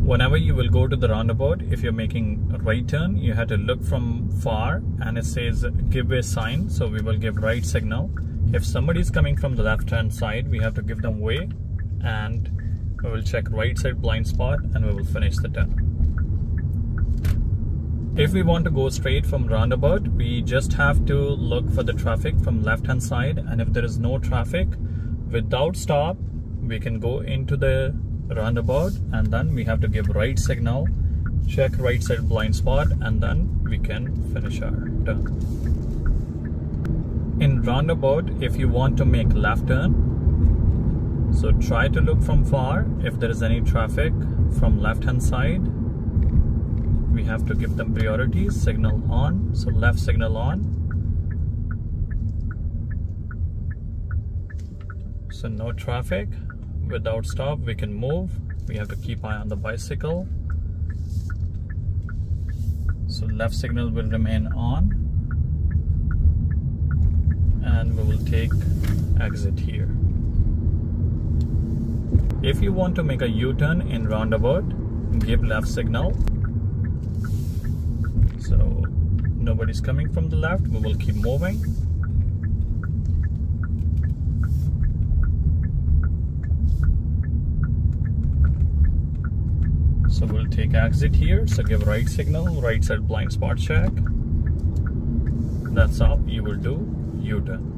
Whenever you will go to the roundabout, if you're making a right turn, you have to look from far, and it says give way sign, so we will give right signal. If somebody is coming from the left hand side, we have to give them way, and we will check right side blind spot, and we will finish the turn. If we want to go straight from roundabout, we just have to look for the traffic from left hand side, and if there is no traffic, without stop, we can go into the roundabout, and then we have to give right signal, check right side blind spot, and then we can finish our turn. In roundabout, if you want to make left turn, so try to look from far. If there is any traffic from left hand side, we have to give them priority, signal on, so left signal on. So no traffic. Without stop, we can move. We have to keep eye on the bicycle. So left signal will remain on, and we will take exit here. If you want to make a U-turn in roundabout, give left signal. So nobody's coming from the left, we will keep moving. So we'll take exit here, so give right signal, right side blind spot check. That's how you will do U-turn.